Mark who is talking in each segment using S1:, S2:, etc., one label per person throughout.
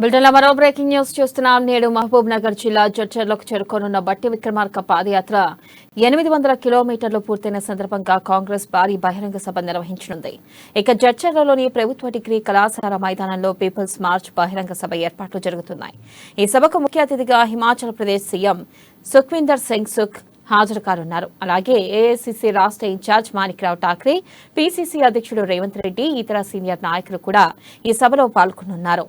S1: బులెటిన్లో మరో breaking news చూస్తున్నాం. నేడు మహబూబ్ నగర్ జిల్లా జడ్చర్లకు చేరుకోనున్న బట్టి విక్రమార్క పాదయాత్ర 800 కిలోమీటర్లు పూర్తయిన సందర్భంగా కాంగ్రెస్ భారీ బహిరంగ సభ నిర్వహించనుంది. ఇక జడ్చర్లలోని ప్రభుత్వ డిగ్రీ కళాశాల మైదానంలో పీపుల్స్ మార్చ్ బహిరంగ సభ ఏర్పాట్లు జరుగుతున్నాయి. ఈ సభకు ముఖ్య అతిథిగా హిమాచల్ ప్రదేశ్ సీఎం సుఖ్వీందర్ సింగ్ సుఖ్ హాజరు కానున్నారు. అలాగే ఏఐసీసీ రాష్ట్ర ఇన్ఛార్జ్ మాణిక్రావు ఠాక్రే, పీసీసీ అధ్యక్షుడు రేవంత్ రెడ్డి, ఇతర సీనియర్ నాయకులు కూడా ఈ సభలో పాల్గొనున్నారు.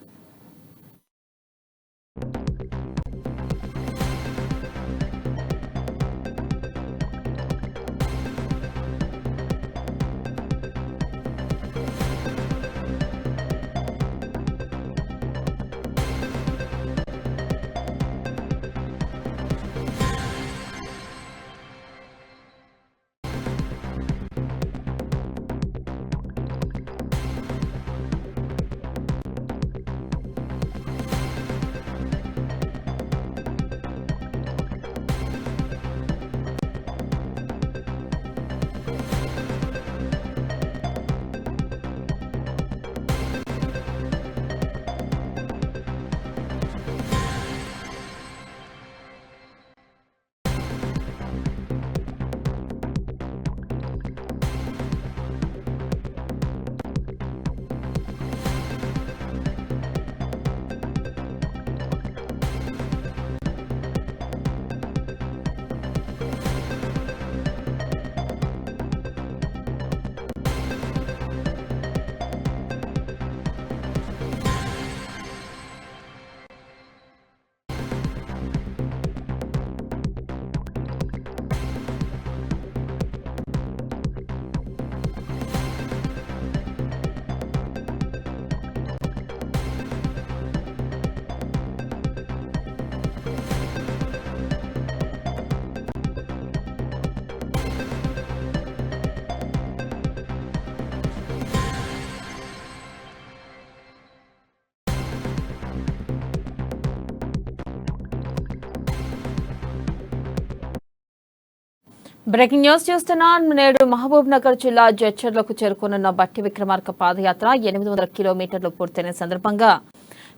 S1: బ్రేకింగ్ న్యూస్ చూస్తున్నాం. నేడు మహబూబ్ నగర్ జిల్లా జడ్చర్లకు చేరుకోనున్న బట్టి విక్రమార్క పాదయాత్ర 800 కిలోమీటర్లు పూర్తయిన సందర్భంగా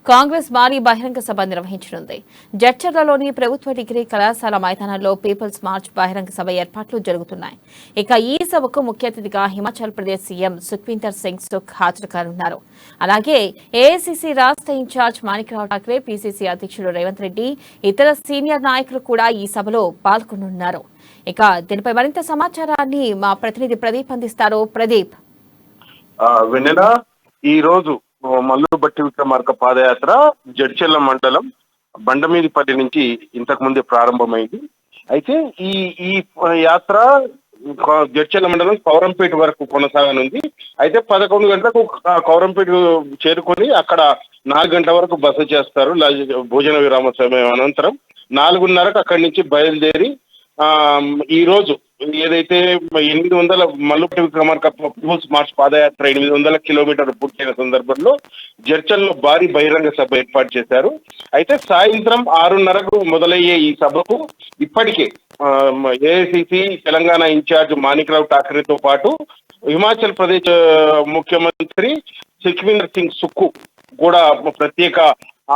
S1: కాంగ్రెస్ భారీ బహిరంగ సభ నిర్వహించనుంది. జడ్చర్లలోని ప్రభుత్వ డిగ్రీ కళాశాల మైదానంలో పీపుల్స్ మార్చ్ బహిరంగ సభ ఏర్పాట్లు జరుగుతున్నాయి. ఇక ఈ సభకు ముఖ్య అతిథిగా హిమాచల్ ప్రదేశ్ సీఎం సుఖ్వీందర్ సింగ్ సుఖ్ హాజరు కానున్నారు. అలాగే ఏఐసీసీ రాష్ట్ర ఇన్ఛార్జ్ మాణిక్రావు ఠాక్రే, పీసీసీ అధ్యక్షుడు రేవంత్ రెడ్డి, ఇతర సీనియర్ నాయకులు కూడా ఈ సభలో పాల్గొనున్నారు. ఇక దీనిపై మరింత సమాచారాన్ని మా ప్రతినిధి ప్రదీప్ అందిస్తారు. ప్రదీప్,
S2: ఈ రోజు మల్లు బట్టి విక్రమార్క పాదయాత్ర జడ్చెర్ల మండలం బండమీదిపల్లి నుంచి ఇంతకు ముందే ప్రారంభమైంది. అయితే ఈ ఈ యాత్ర జడ్చెర్ల మండలం కౌరంపేట వరకు కొనసాగనుంది. అయితే 11 గంటలకు కౌరంపేట చేరుకొని అక్కడ 4 గంటల వరకు బస చేస్తారు. భోజన విరామ సమయం అనంతరం 4:30కు అక్కడి నుంచి బయలుదేరి ఈ రోజు ఏదైతే 800 మల్లుపట్టి విక్రమార్క పీపుల్స్ మార్చ్ పాదయాత్ర 800 కిలోమీటర్లు పూర్తయిన సందర్భంలో జడ్చర్లో భారీ బహిరంగ సభ ఏర్పాటు చేశారు. అయితే సాయంత్రం 6:30కు మొదలయ్యే ఈ సభకు ఇప్పటికే ఏఐసిసి తెలంగాణ ఇన్ఛార్జ్ మాణిక్రావు ఠాక్రేతో పాటు హిమాచల్ ప్రదేశ్ ముఖ్యమంత్రి సుఖ్వీందర్ సింగ్ సుఖ్ కూడా ప్రత్యేక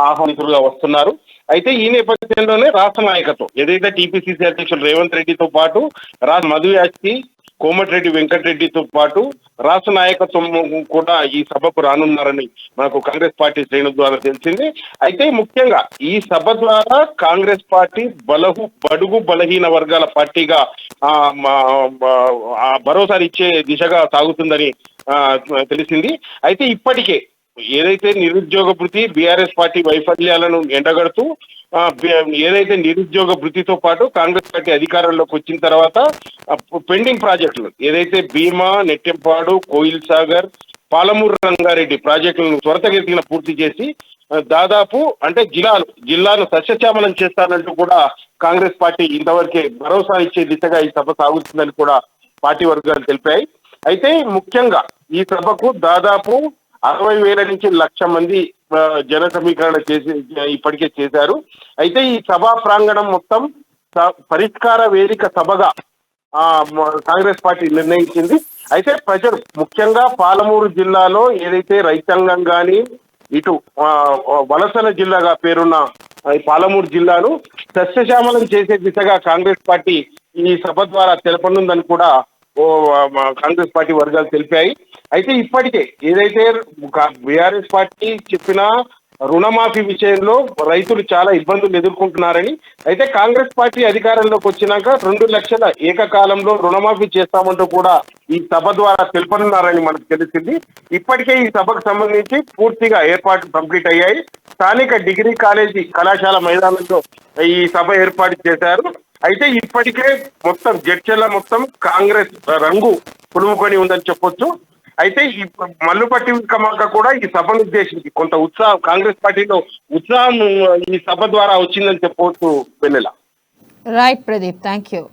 S2: ఆహ్వానితులుగా వస్తున్నారు. అయితే ఈ నేపథ్యంలోనే రాష్ట్ర నాయకత్వం ఏదైతే టీపీసీసీ అధ్యక్షులు రేవంత్ రెడ్డితో పాటు మధు యాస్కి, కోమటిరెడ్డి వెంకటరెడ్డితో పాటు రాష్ట్ర నాయకత్వం కూడా ఈ సభకు రానున్నారని మనకు కాంగ్రెస్ పార్టీ శ్రేణుల ద్వారా తెలిసింది. అయితే ముఖ్యంగా ఈ సభ ద్వారా కాంగ్రెస్ పార్టీ బడుగు బలహీన వర్గాల పార్టీగా భరోసా ఇచ్చే దిశగా సాగుతుందని తెలిసింది. అయితే ఇప్పటికే ఏదైతే నిరుద్యోగ భృతి, బీఆర్ఎస్ పార్టీ వైఫల్యాలను ఎండగడుతూ ఏదైతే నిరుద్యోగ భృతితో పాటు కాంగ్రెస్ పార్టీ అధికారంలోకి వచ్చిన తర్వాత పెండింగ్ ప్రాజెక్టులు ఏదైతే భీమా, నెట్టెంపాడు, కోయిల్ సాగర్, పాలమూరు రంగారెడ్డి ప్రాజెక్టులను త్వరితగతిన పూర్తి చేసి దాదాపు అంటే జిల్లాను సస్యశ్యామలం చేస్తానంటూ కూడా కాంగ్రెస్ పార్టీ ఇంతవరకే భరోసా ఇచ్చే దిశగా ఈ సభ సాగుతుందని కూడా పార్టీ వర్గాలు తెలిపాయి. అయితే ముఖ్యంగా ఈ సభకు దాదాపు 60,000 నుంచి 1,00,000 మంది జన సమీకరణ ఇప్పటికే చేశారు. అయితే ఈ సభా ప్రాంగణం మొత్తం పరిష్కార వేదిక సభగా కాంగ్రెస్ పార్టీ నిర్ణయించింది. అయితే ప్రజలు ముఖ్యంగా పాలమూరు జిల్లాలో ఏదైతే రైతాంగం కానీ ఇటు వలసల జిల్లాగా పేరున్న ఈ పాలమూరు జిల్లాను సస్యశ్యామలం చేసే దిశగా కాంగ్రెస్ పార్టీ ఈ సభ ద్వారా తెలపనుందని కూడా కాంగ్రెస్ పార్టీ వర్గాలు తెలిపాయి. అయితే ఇప్పటికే ఏదైతే బీఆర్ఎస్ పార్టీ చెప్పిన రుణమాఫీ విషయంలో రైతులు చాలా ఇబ్బందులు ఎదుర్కొంటున్నారని, అయితే కాంగ్రెస్ పార్టీ అధికారంలోకి వచ్చినాక 2 లక్షల ఏకకాలంలో రుణమాఫీ చేస్తామంటూ కూడా ఈ సభ ద్వారా తెలుపనున్నారని మనకు తెలిసింది. ఇప్పటికే ఈ సభకు సంబంధించి పూర్తిగా ఏర్పాట్లు కంప్లీట్ అయ్యాయి. స్థానిక డిగ్రీ కాలేజీ కళాశాల మైదానంలో ఈ సభ ఏర్పాటు చేశారు. అయితే ఇప్పటికే మొత్తం జడ్చర్ల మొత్తం కాంగ్రెస్ రంగు పులుముకొని ఉందని చెప్పొచ్చు. అయితే ఈ మల్లుపట్టి విక్రమార్క కూడా ఈ సభను ఉద్దేశించి కొంత ఉత్సాహం కాంగ్రెస్ పార్టీలో ఉత్సాహం ఈ సభ ద్వారా వచ్చిందని చెప్పవచ్చు. Vennela.
S1: Right Pradeep, thank you.